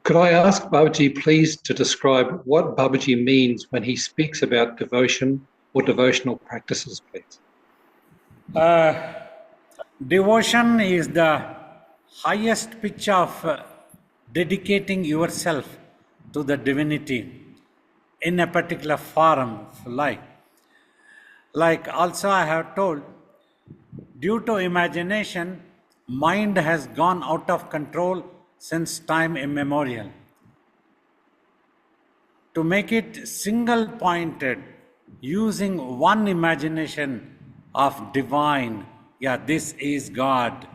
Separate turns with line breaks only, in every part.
Could I ask Babaji please to describe what Babaji means when he speaks about devotion or devotional practices, please?
Devotion is the highest pitch of dedicating yourself to the divinity in a particular form of life. Like also I have told, due to imagination, mind has gone out of control since time immemorial. To make it single pointed, using one imagination of divine, yeah, this is God,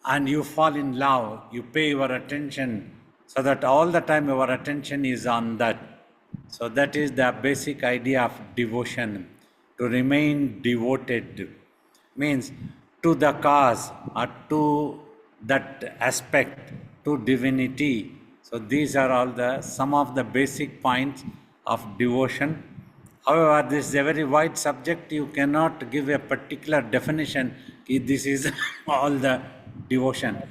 and you fall in love, you pay your attention, so that all the time your attention is on that. So that is the basic idea of devotion. To remain devoted means to the cause or to that aspect, to divinity. So these are all some of the basic points of devotion. However, this is a very wide subject. You cannot give a particular definition. This is all the devotion.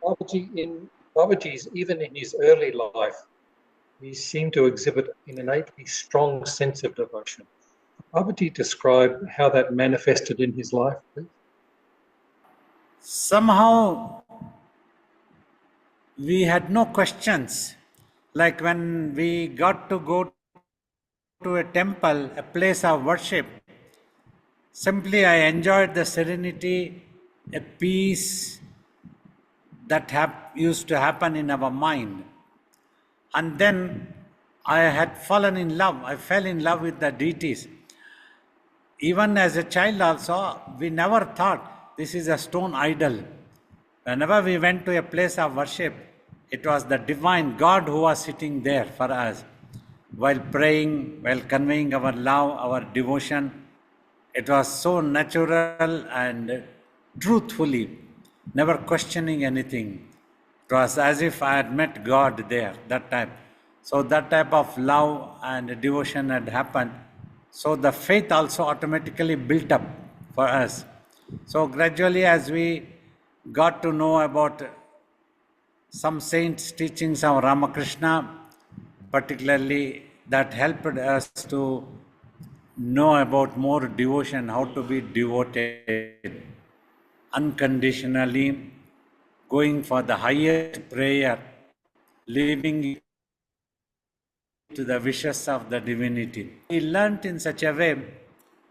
Babaji's, even in his early life, he seemed to exhibit an innately strong sense of devotion. Babaji describe how that manifested in his life, please?
Somehow, we had no questions. Like when we got to go to a temple, a place of worship, simply I enjoyed the serenity, a peace that used to happen in our mind. And then I had fallen in love. I fell in love with the deities. Even as a child also, we never thought this is a stone idol. Whenever we went to a place of worship, it was the divine God who was sitting there for us. While praying, while conveying our love, our devotion, it was so natural and truthfully, never questioning anything. It was as if I had met God there, that time. So that type of love and devotion had happened. So the faith also automatically built up for us. So gradually as we got to know about some saints' teachings of Ramakrishna, particularly that helped us to know about more devotion, how to be devoted unconditionally, going for the highest prayer, leaving to the wishes of the divinity. We learnt in such a way,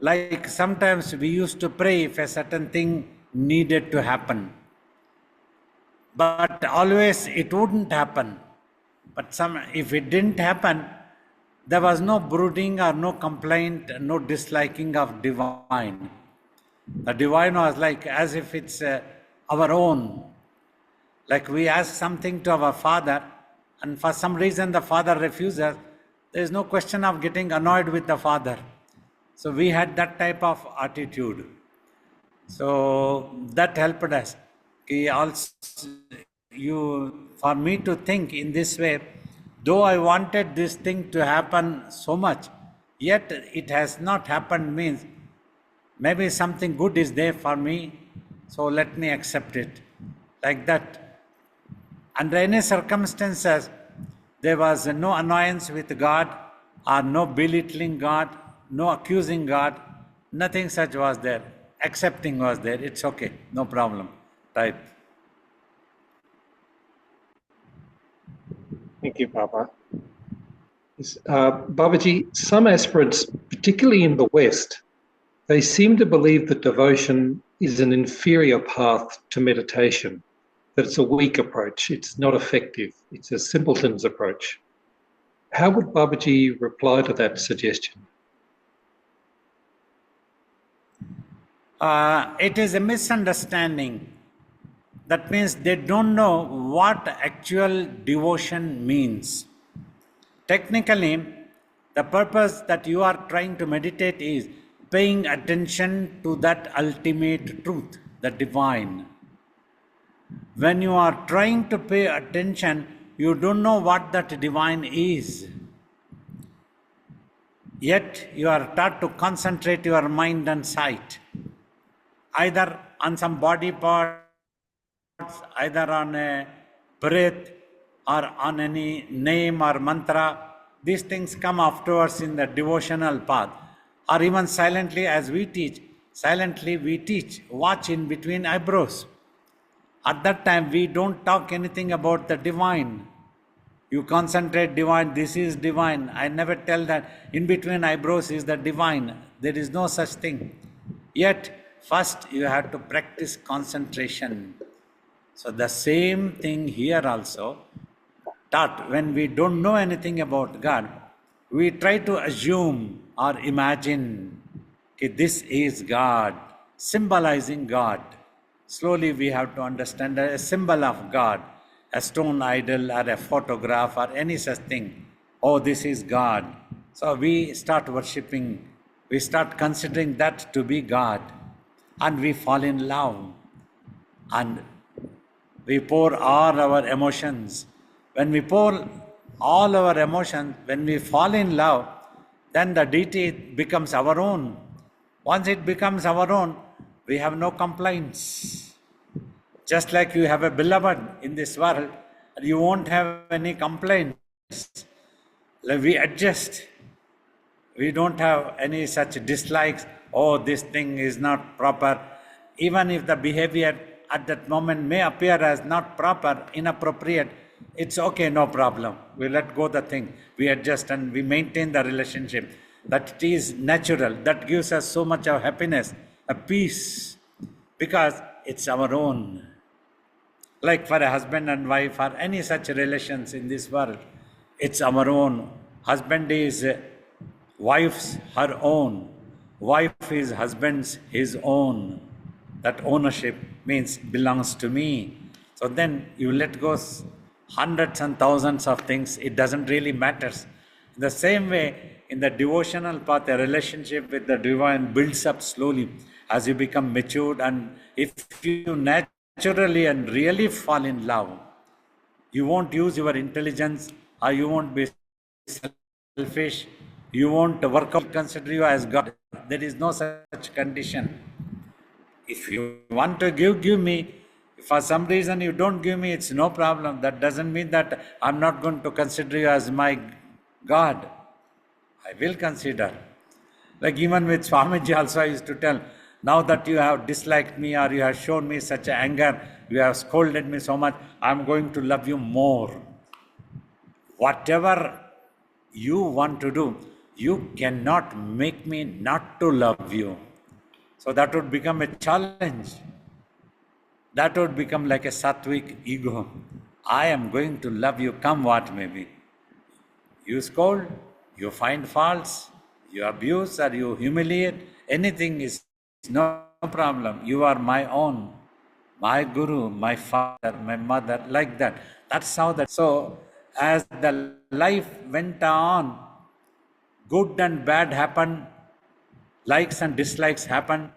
like sometimes we used to pray if a certain thing needed to happen, but always it wouldn't happen. But if it didn't happen, there was no brooding or no complaint, no disliking of divine. The divine was like as if it's our own. Like we ask something to our father, and for some reason the father refuses, there is no question of getting annoyed with the father. So we had that type of attitude. So that helped us. For me to think in this way, though I wanted this thing to happen so much, yet it has not happened, means maybe something good is there for me, so let me accept it. Like that. Under any circumstances, there was no annoyance with God, or no belittling God, no accusing God, nothing such was there. Accepting was there. It's okay, no problem. Type.
Thank you, Baba. Babaji, some aspirants, particularly in the West, they seem to believe that devotion is an inferior path to meditation, that it's a weak approach, it's not effective, it's a simpleton's approach. How would Babaji reply to that suggestion?
It is a misunderstanding. That means they don't know what actual devotion means. Technically, the purpose that you are trying to meditate is paying attention to that ultimate truth, the divine. When you are trying to pay attention, you don't know what that divine is. Yet you are taught to concentrate your mind and sight, either on some body parts, either on a breath, or on any name or mantra. These things come afterwards in the devotional path. Or even silently, as we teach, silently we teach, watch in between eyebrows. At that time, we don't talk anything about the divine. You concentrate divine, this is divine. I never tell that in between eyebrows is the divine. There is no such thing. Yet, first you have to practice concentration. So the same thing here also taught when we don't know anything about God, we try to assume or imagine that this is God, symbolizing God. Slowly we have to understand a symbol of God, a stone idol or a photograph or any such thing. Oh, this is God. So we start worshipping, we start considering that to be God, and we fall in love. And we pour all our emotions. When we pour all our emotions, when we fall in love, then the deity becomes our own. Once it becomes our own, we have no complaints. Just like you have a beloved in this world, you won't have any complaints. Like we adjust. We don't have any such dislikes. Oh, this thing is not proper. Even if the behavior at that moment may appear as not proper, inappropriate, it's okay, no problem. We let go the thing. We adjust and we maintain the relationship. That it is natural. That gives us so much of happiness, a peace, because it's our own. Like for a husband and wife or any such relations in this world, it's our own. Husband is wife's her own. Wife is husband's his own. That ownership means belongs to me. So then you let go hundreds and thousands of things. It doesn't really matter. In the same way, in the devotional path, a relationship with the divine builds up slowly as you become matured. And if you naturally and really fall in love, you won't use your intelligence, or you won't be selfish, you won't work out, consider you as God. There is no such condition. If you want to give me. If for some reason you don't give me, it's no problem. That doesn't mean that I'm not going to consider you as my God. I will consider. Like even with Swamiji also I used to tell, now that you have disliked me or you have shown me such anger, you have scolded me so much, I'm going to love you more. Whatever you want to do, you cannot make me not to love you. So that would become a challenge. That would become like a sattvic ego. I am going to love you, come what may be. You scold, you find faults, you abuse or you humiliate, anything is no problem. You are my own, my guru, my father, my mother, like that. That's how that. So as the life went on, good and bad happened, likes and dislikes happened,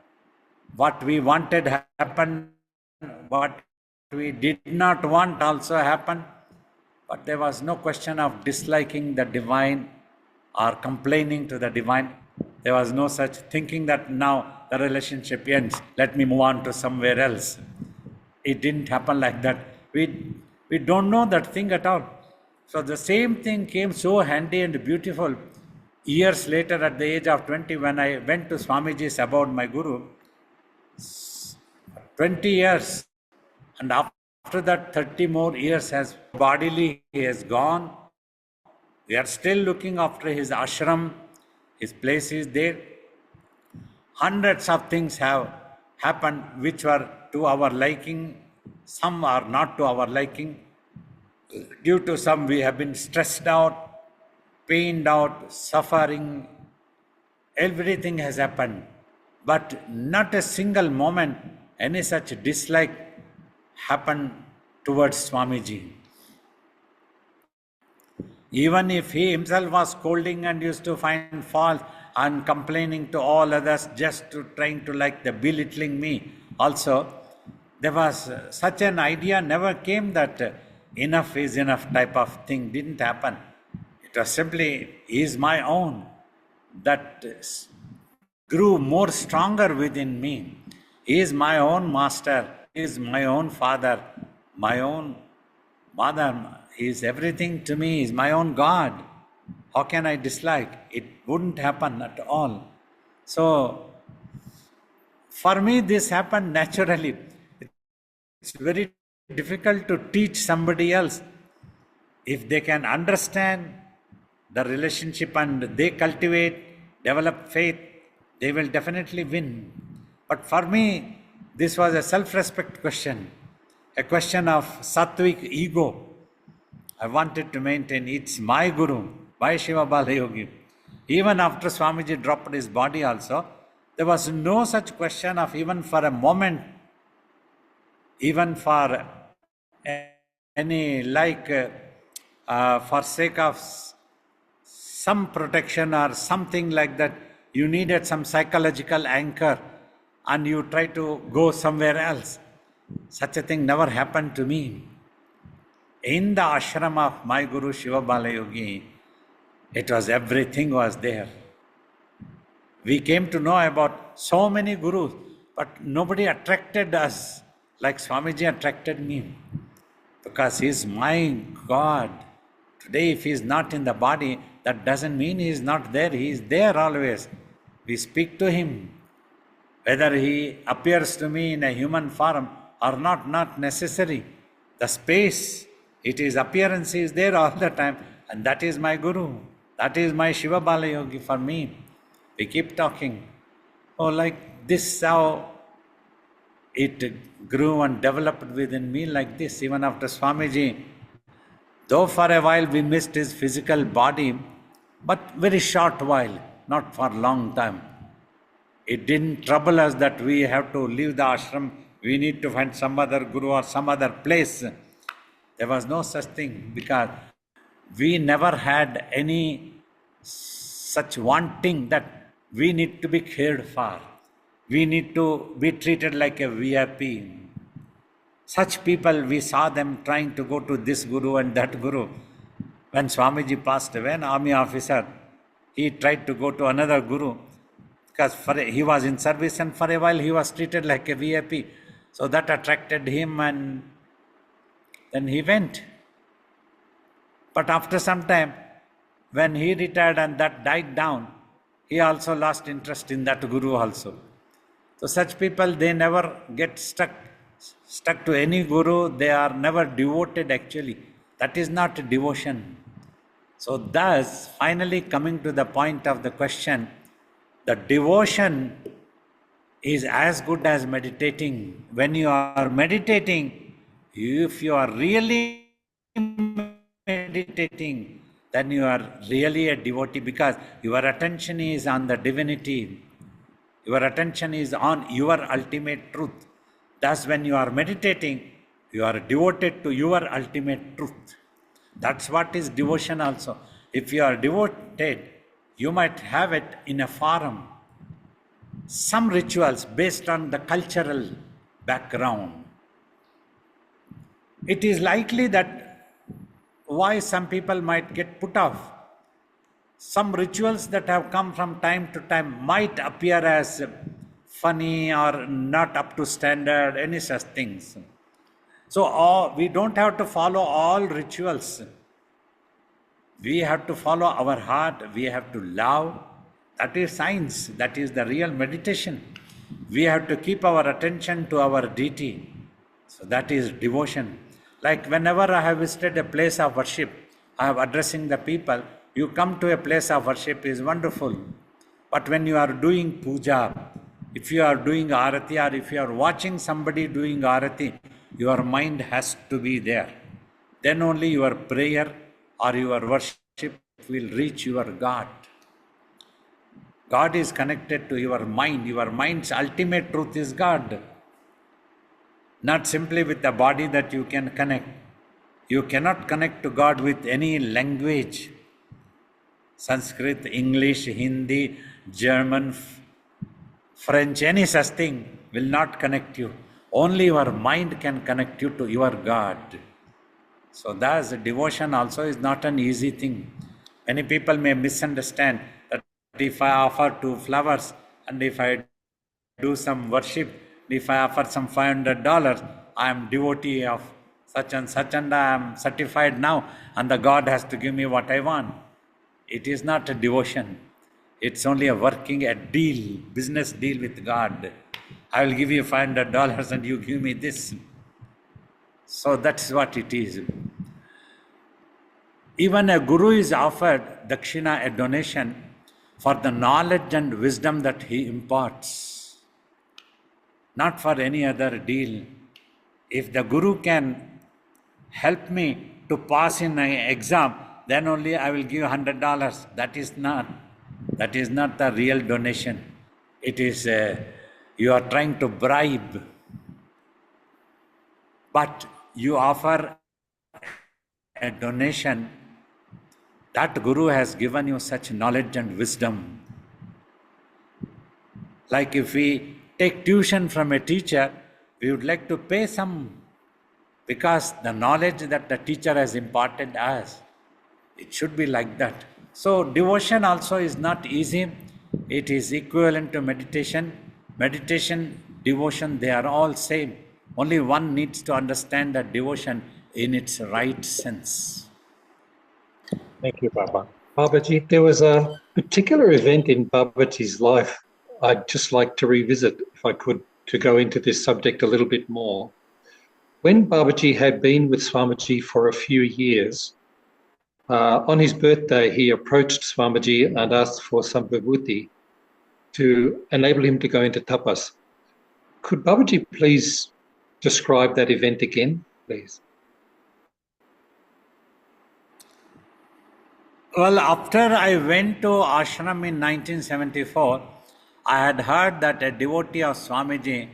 what we wanted happened, what we did not want also happened, but there was no question of disliking the divine or complaining to the divine. There was no such thinking that now the relationship ends, let me move on to somewhere else. It didn't happen like that. We don't know that thing at all. So the same thing came so handy and beautiful years later at the age of 20 when I went to Swamiji's about my guru. 20 years, and after that 30 more years has bodily he has gone. We are still looking after his ashram, his place is there. Hundreds of things have happened which were to our liking, some are not to our liking. Due to some we have been stressed out, pained out, suffering, everything has happened. But not a single moment any such dislike happened towards Swamiji. Even if he himself was scolding and used to find fault and complaining to all others, just to trying to like the belittling me also, there was such an idea never came that enough is enough type of thing didn't happen. It was simply, he is my own. That grew more stronger within me. He is my own master. He is my own father, my own Mother, he is everything to me, he is my own God. How can I dislike? It wouldn't happen at all. So, for me, this happened naturally. It's very difficult to teach somebody else. If they can understand the relationship and they cultivate, develop faith, they will definitely win. But for me, this was a self-respect question, a question of sattvic ego. I wanted to maintain it's my Guru, my Shiva Bala Yogi. Even after Swamiji dropped his body also, there was no such question of even for a moment, even for any for sake of some protection or something like that, you needed some psychological anchor and you try to go somewhere else. Such a thing never happened to me. In the ashram of my Guru Shiva Bala Yogi, it was everything was there. We came to know about so many gurus, but nobody attracted us like Swamiji attracted me. Because he is my God. Today, if he is not in the body, that doesn't mean he is not there. He is there always. We speak to him. Whether he appears to me in a human form or not necessary. The space, his appearance is there all the time, and that is my Guru. That is my Shiva Bala Yogi for me. We keep talking. Oh, like this how it grew and developed within me like this. Even after Swamiji, though for a while we missed his physical body, but very short while, not for long time. It didn't trouble us that we have to leave the ashram, we need to find some other guru or some other place. There was no such thing because we never had any such wanting that we need to be cared for. We need to be treated like a VIP. Such people, we saw them trying to go to this guru and that guru. When Swamiji passed away, an army officer, he tried to go to another guru because he was in service and for a while he was treated like a VIP. So that attracted him and then he went. But after some time, when he retired and that died down, he also lost interest in that guru also. So such people, they never get stuck to any guru. They are never devoted actually. That is not devotion. So thus, finally coming to the point of the question, the devotion is as good as meditating. When you are meditating, if you are really meditating, then you are really a devotee because your attention is on the divinity. Your attention is on your ultimate truth. Thus, when you are meditating, you are devoted to your ultimate truth. That's what is devotion also. If you are devoted, you might have it in a forum. Some rituals based on the cultural background. It is likely that why some people might get put off. Some rituals that have come from time to time might appear as funny or not up to standard, any such things. So we don't have to follow all rituals. We have to follow our heart. We have to love. That is science. That is the real meditation. We have to keep our attention to our deity. So that is devotion. Like whenever I have visited a place of worship, I am addressing the people. You come to a place of worship is wonderful. But when you are doing puja, if you are doing arati or if you are watching somebody doing arati, your mind has to be there. Then only your prayer or your worship will reach your God. God is connected to your mind. Your mind's ultimate truth is God. Not simply with the body that you can connect. You cannot connect to God with any language. Sanskrit, English, Hindi, German, French, any such thing will not connect you. Only your mind can connect you to your God. So thus devotion also is not an easy thing. Many people may misunderstand that if I offer 2 flowers and if I do some worship, if I offer some $500, I am devotee of such and I am certified now, and the God has to give me what I want. It is not a devotion. It's only a deal, business deal with God. I will give you $500 and you give me this. So that's what it is. Even a guru is offered dakshina, a donation, for the knowledge and wisdom that he imparts, not for any other deal. If the guru can help me to pass in an exam, then only I will give $100. That is not the real donation. It is you are trying to bribe, but you offer a donation. That guru has given you such knowledge and wisdom. Like if we take tuition from a teacher, we would like to pay some, because the knowledge that the teacher has imparted us, it should be like that. So devotion also is not easy. It is equivalent to meditation. Meditation, devotion, they are all same. Only one needs to understand that devotion in its right sense.
Thank you, Baba. Babaji, there was a particular event in Babaji's life I'd just like to revisit, if I could, to go into this subject a little bit more. When Babaji had been with Swamiji for a few years, on his birthday, he approached Swamiji and asked for some vibhuti to enable him to go into tapas. Could Babaji please describe that event again, please?
Well, after I went to ashram in 1974, I had heard that a devotee of Swamiji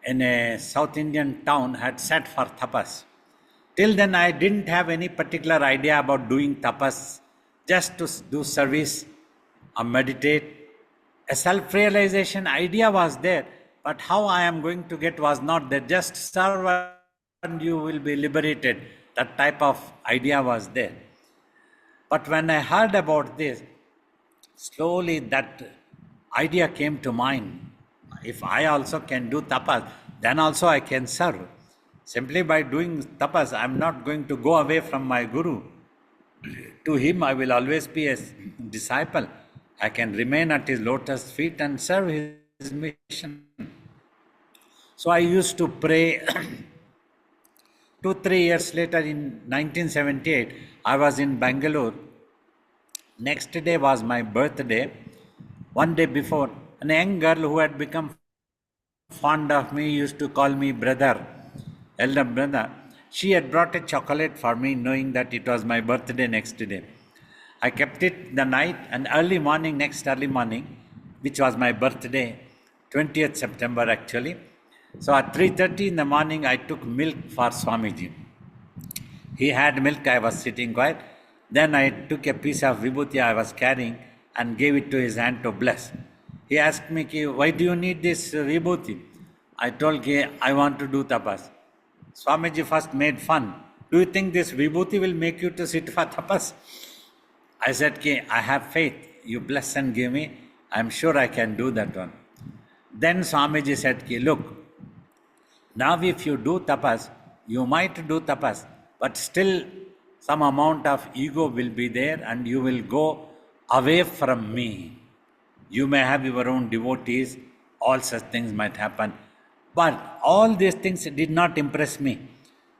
in a South Indian town had sat for tapas. Till then, I didn't have any particular idea about doing tapas, just to do service or meditate. A self-realization idea was there, but how I am going to get was not there. Just serve and you will be liberated. That type of idea was there. But when I heard about this, slowly that idea came to mind. If I also can do tapas, then also I can serve. Simply by doing tapas, I am not going to go away from my guru. To him, I will always be a disciple. I can remain at his lotus feet and serve his mission. So I used to pray. 2-3 years later, in 1978, I was in Bangalore. Next day was my birthday. One day before, a young girl who had become fond of me used to call me brother, elder brother. She had brought a chocolate for me, knowing that it was my birthday next day. I kept it the night, and next early morning, which was my birthday, 20th September actually. So at 3:30 in the morning, I took milk for Swamiji. He had milk, I was sitting quiet. Then I took a piece of vibhuti I was carrying and gave it to his hand to bless. He asked me, why do you need this vibhuti? I told him, I want to do tapas. Swamiji first made fun. Do you think this vibhuti will make you to sit for tapas? I said, I have faith. You bless and give me. I am sure I can do that one. Then Swamiji said, look, now if you do tapas, you might do tapas, but still some amount of ego will be there and you will go away from me. You may have your own devotees, all such things might happen. But all these things did not impress me.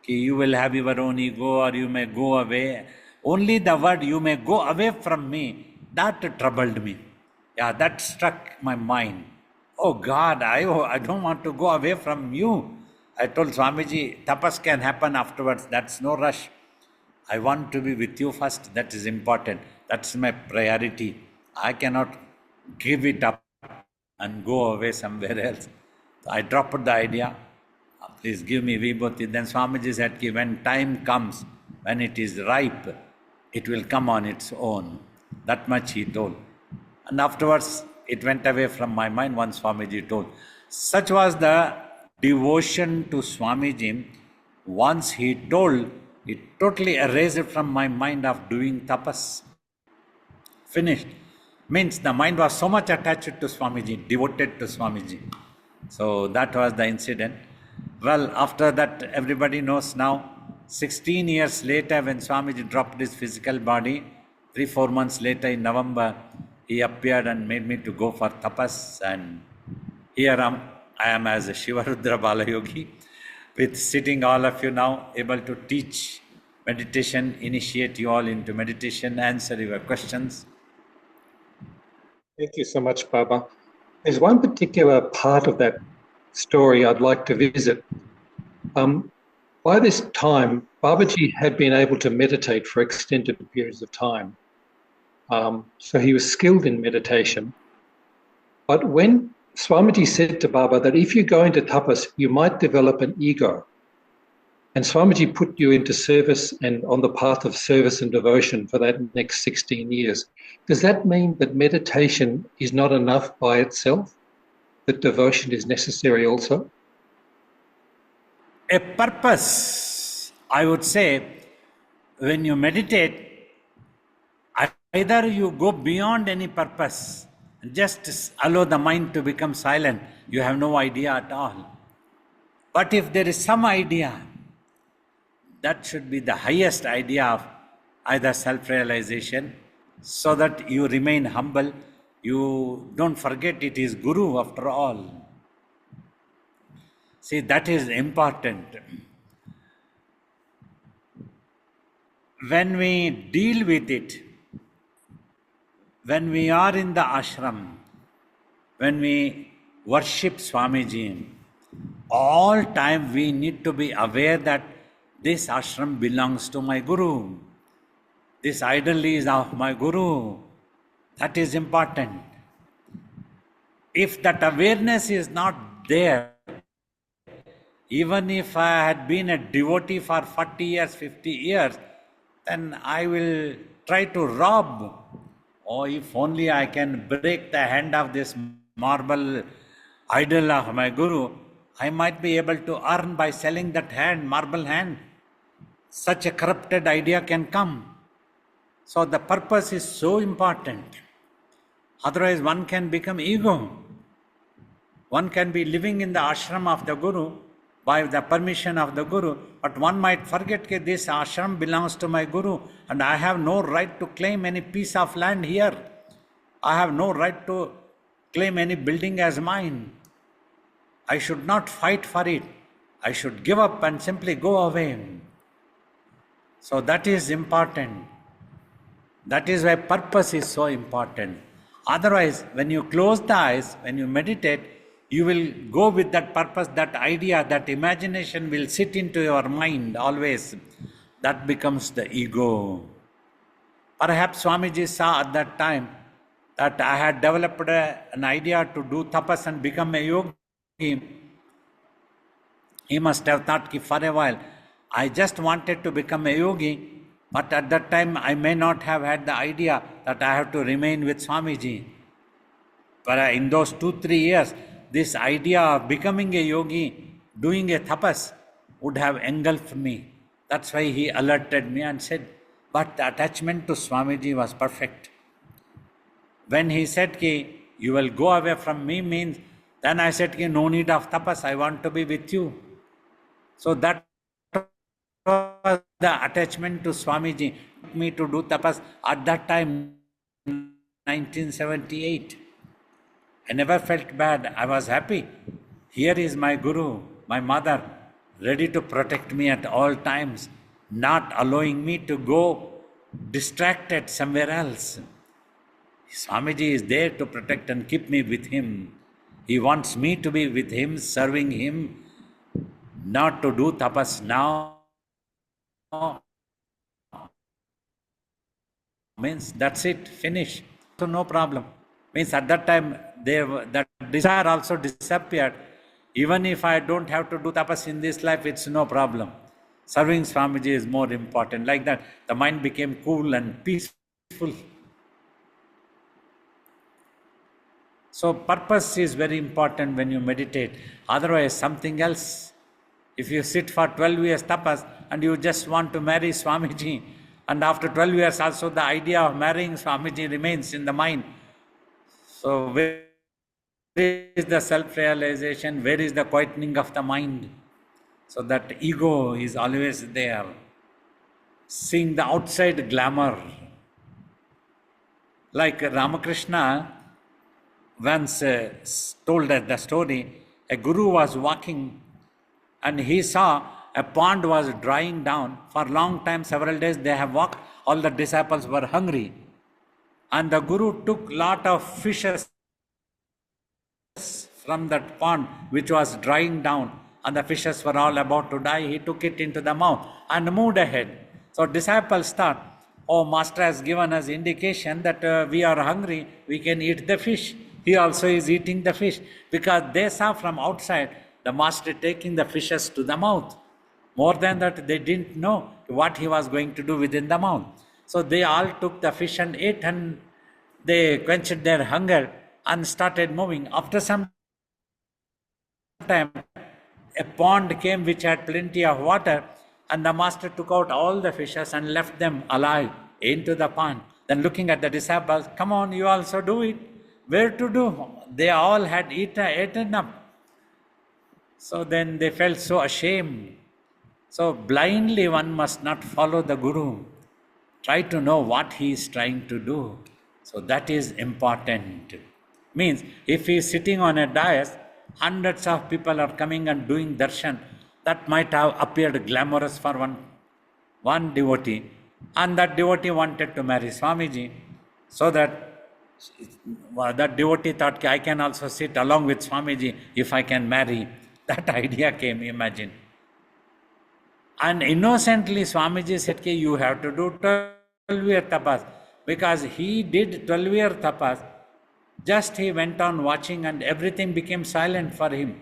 You will have your own ego or you may go away. Only the word you may go away from me, that troubled me. Yeah, that struck my mind. Oh God, I don't want to go away from you. I told Swamiji, tapas can happen afterwards. That's no rush. I want to be with you first. That is important. That's my priority. I cannot give it up and go away somewhere else. I dropped the idea. Please give me vibhuti. Then Swamiji said, when time comes, when it is ripe, it will come on its own. That much he told. And afterwards, it went away from my mind once Swamiji told. Such was the devotion to Swamiji. Once he told, it totally erased it from my mind of doing tapas. Finished. Means the mind was so much attached to Swamiji, devoted to Swamiji. So that was the incident. Well, after that, everybody knows now, 16 years later, when Swamiji dropped his physical body, 3-4 months later in November, he appeared and made me to go for tapas. And here I am as a Shivarudra Balayogi, with sitting all of you now, able to teach meditation, initiate you all into meditation, answer your questions.
Thank you so much, Baba. There's one particular part of that story I'd like to visit. By this time, Babaji had been able to meditate for extended periods of time. So he was skilled in meditation. But when Swamiji said to Baba that if you go into tapas, you might develop an ego, and Swamiji put you into service and on the path of service and devotion for that next 16 years, does that mean that meditation is not enough by itself? That devotion is necessary also?
A purpose, I would say, when you meditate, either you go beyond any purpose, just allow the mind to become silent, you have no idea at all. But if there is some idea, that should be the highest idea of either self-realization, so that you remain humble, you don't forget it is Guru after all. See, that is important. When we deal with it, when we are in the ashram, when we worship Swamiji, all time we need to be aware that this ashram belongs to my Guru. This idol is of my Guru. That is important. If that awareness is not there, even if I had been a devotee for 40 years, 50 years, then I will try to rob. Oh, if only I can break the hand of this marble idol of my Guru, I might be able to earn by selling that hand, marble hand. Such a corrupted idea can come. So the purpose is so important. Otherwise one can become ego. One can be living in the ashram of the Guru by the permission of the Guru, but one might forget that this ashram belongs to my Guru and I have no right to claim any piece of land here. I have no right to claim any building as mine. I should not fight for it. I should give up and simply go away. So that is important. That is why purpose is so important. Otherwise, when you close the eyes, when you meditate, you will go with that purpose, that idea, that imagination will sit into your mind always. That becomes the ego. Perhaps Swamiji saw at that time that I had developed an idea to do tapas and become a yogi. He must have thought for a while, I just wanted to become a yogi, but at that time I may not have had the idea that I have to remain with Swamiji. But in those 2-3 years, this idea of becoming a yogi, doing a tapas, would have engulfed me. That's why he alerted me and said, but the attachment to Swamiji was perfect. When he said, ki, you will go away from me, means, then I said, ki, no need of tapas, I want to be with you. So that was the attachment to Swamiji, me to do tapas at that time, 1978. I never felt bad. I was happy. Here is my Guru, my mother, ready to protect me at all times, not allowing me to go distracted somewhere else. Swamiji is there to protect and keep me with him. He wants me to be with him, serving him, not to do tapas now. Means that's it, finish. So no problem. Means at that time, that desire also disappeared. Even if I don't have to do tapas in this life, it's no problem. Serving Swamiji is more important. Like that, the mind became cool and peaceful. So purpose is very important when you meditate. Otherwise, something else. If you sit for 12 years tapas and you just want to marry Swamiji, and after 12 years also the idea of marrying Swamiji remains in the mind. So where is the self-realization? Where is the quietening of the mind? So that ego is always there, seeing the outside glamour. Like Ramakrishna once told us the story, a guru was walking and he saw a pond was drying down. For a long time, several days they have walked, all the disciples were hungry. And the guru took lot of fishes from that pond which was drying down, and the fishes were all about to die. He took it into the mouth and moved ahead. So disciples thought, oh, master has given us indication that we are hungry, we can eat the fish. He also is eating the fish, because they saw from outside the master taking the fishes to the mouth. More than that, they didn't know what he was going to do within the mouth. So they all took the fish and ate, and they quenched their hunger and started moving. After some time, a pond came which had plenty of water, and the master took out all the fishes and left them alive into the pond. Then looking at the disciples, come on, you also do it. Where to do? They all had eaten up. So then they felt so ashamed. So blindly one must not follow the guru. Try to know what he is trying to do. So that is important. Means if he is sitting on a dais, hundreds of people are coming and doing darshan, that might have appeared glamorous for one devotee, and that devotee wanted to marry Swamiji, so that devotee thought, I can also sit along with Swamiji if I can marry. That idea came, imagine. And innocently Swamiji said, you have to do 12-year tapas, because he did 12-year tapas. Just he went on watching and everything became silent for him.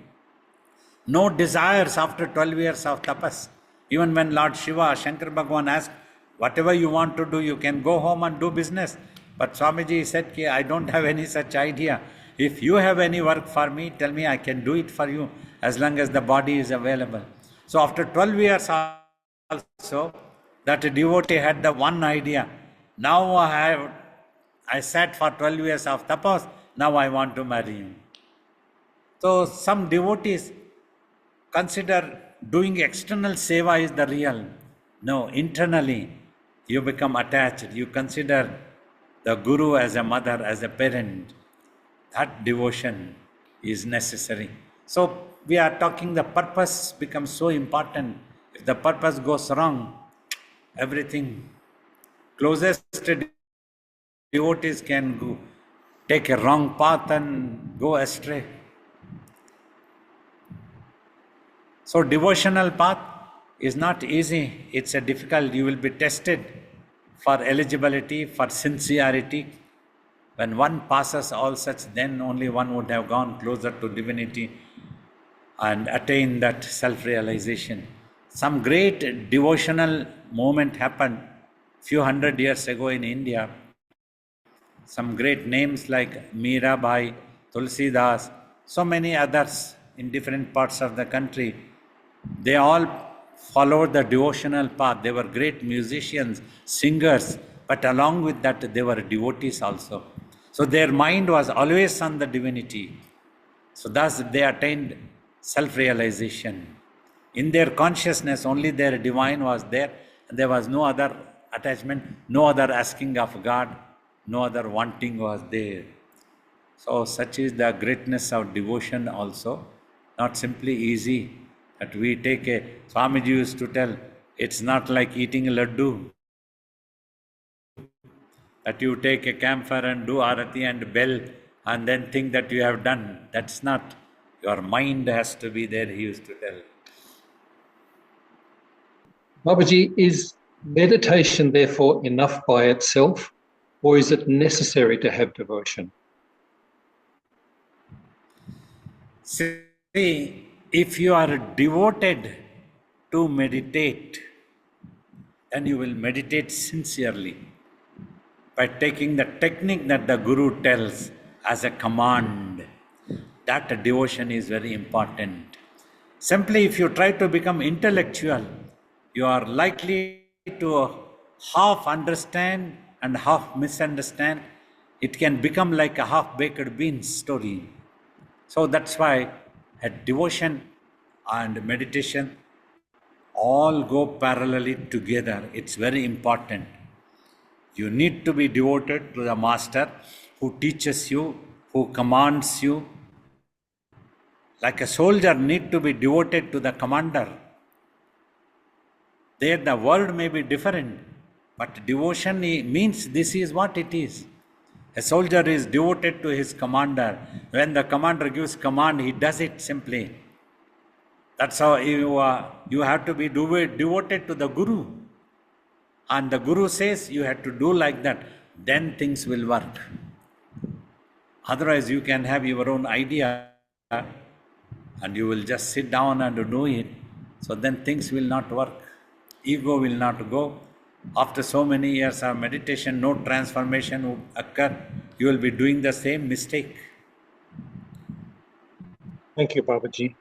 No desires after 12 years of tapas. Even when Lord Shiva, Shankar Bhagavan asked, whatever you want to do, you can go home and do business. But Swamiji said, I don't have any such idea. If you have any work for me, tell me, I can do it for you as long as the body is available. So after 12 years also, that devotee had the one idea. Now I sat for 12 years of tapas, now I want to marry you. So some devotees consider doing external seva is the real. No, internally you become attached. You consider the guru as a mother, as a parent. That devotion is necessary. So we are talking the purpose becomes so important. If the purpose goes wrong, everything, closest devotees can go, take a wrong path and go astray. So devotional path is not easy. It's a difficult. You will be tested for eligibility, for sincerity. When one passes all such, then only one would have gone closer to divinity and attained that self-realization. Some great devotional moment happened few hundred years ago in India. Some great names like Mirabai, Tulsidas, so many others in different parts of the country, they all followed the devotional path. They were great musicians, singers, but along with that they were devotees also. So their mind was always on the divinity. So thus they attained self-realization. In their consciousness only their divine was there, and there was no other attachment, no other asking of God, no other wanting was there. So such is the greatness of devotion also. Not simply easy that we take a, Swamiji used to tell, it's not like eating a laddu, that you take a camphor and do arati and bell and then think that you have done. That's not. Your mind has to be there, he used to tell.
Babaji, is meditation therefore enough by itself, or is it necessary to have devotion?
See, if you are devoted to meditate, then you will meditate sincerely by taking the technique that the Guru tells as a command. That devotion is very important. Simply, if you try to become intellectual, you are likely to half understand and half misunderstand. It can become like a half-baked beans story. So that's why a devotion and meditation all go parallelly together. It's very important. You need to be devoted to the master who teaches you, who commands you. Like a soldier need to be devoted to the commander. There the word may be different, but devotion means this is what it is. A soldier is devoted to his commander. When the commander gives command, he does it simply. That's how you have to be devoted to the Guru. And the Guru says you have to do like that. Then things will work. Otherwise, you can have your own idea and you will just sit down and do it. So then things will not work. Ego will not go. After so many years of meditation, no transformation will occur. You will be doing the same mistake.
Thank you, Babaji.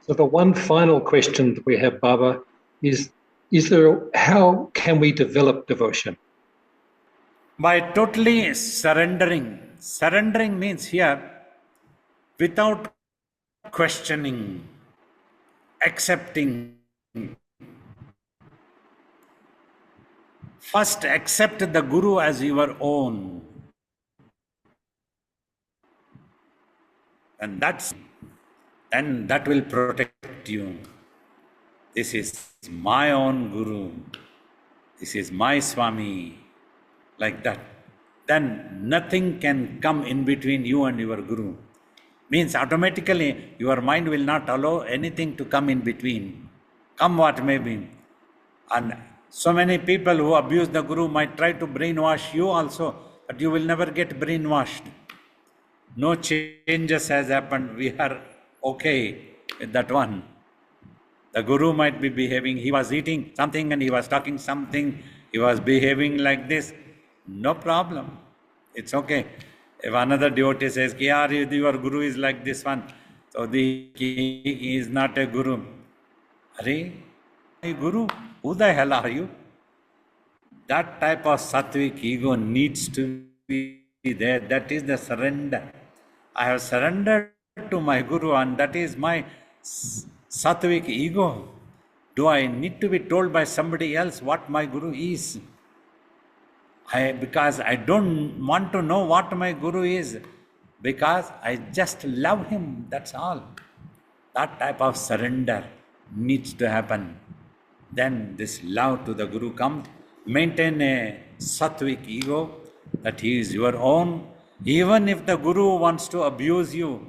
So the one final question that we have, Baba, is how can we develop devotion?
By totally surrendering. Surrendering means here, without questioning, accepting. First, accept the Guru as your own. And then that will protect you. This is my own Guru. This is my Swami. Like that. Then nothing can come in between you and your Guru. Means automatically your mind will not allow anything to come in between. Come what may be. And so many people who abuse the Guru might try to brainwash you also, but you will never get brainwashed. No changes has happened. We are okay with that one. The Guru might be behaving, he was eating something and he was talking something, he was behaving like this. No problem. It's okay. If another devotee says, your Guru is like this one, so he is not a Guru. Are Guru? Who the hell are you? That type of sattvic ego needs to be there. That is the surrender. I have surrendered to my Guru and that is my sattvic ego. Do I need to be told by somebody else what my Guru is? Because I don't want to know what my Guru is. Because I just love him. That's all. That type of surrender needs to happen. Then this love to the Guru comes. Maintain a sattvic ego that he is your own. Even if the Guru wants to abuse you,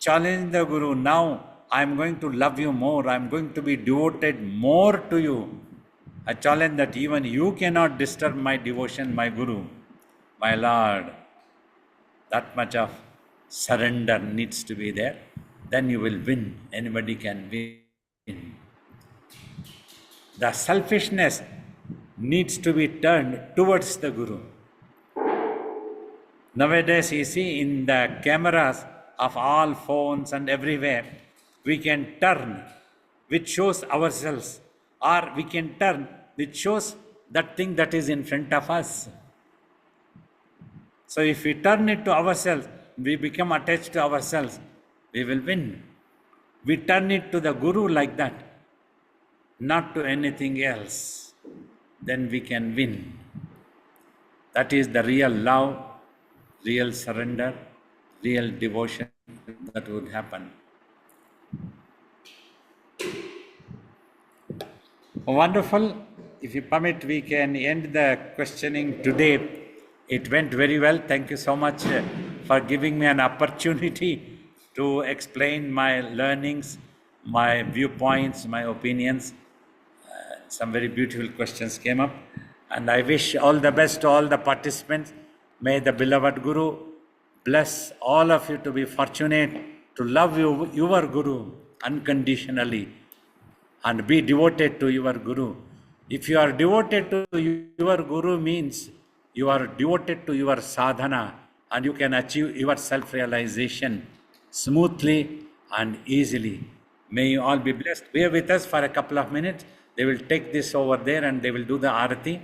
challenge the Guru. Now I am going to love you more. I am going to be devoted more to you. I challenge that even you cannot disturb my devotion, my Guru, my Lord. That much of surrender needs to be there. Then you will win. Anybody can win. The selfishness needs to be turned towards the Guru. Nowadays, you see in the cameras of all phones and everywhere, we can turn which shows ourselves, or we can turn which shows that thing that is in front of us. So if we turn it to ourselves, we become attached to ourselves, we will win. We turn it to the Guru like that, not to anything else, then we can win. That is the real love, real surrender, real devotion that would happen. Wonderful. If you permit, we can end the questioning today. It went very well. Thank you so much for giving me an opportunity to explain my learnings, my viewpoints, my opinions. Some very beautiful questions came up. And I wish all the best to all the participants. May the beloved Guru bless all of you to be fortunate to love your Guru unconditionally and be devoted to your Guru. If you are devoted to your Guru means you are devoted to your sadhana and you can achieve your self-realization smoothly and easily. May you all be blessed. Be with us for a couple of minutes. They will take this over there and they will do the arati.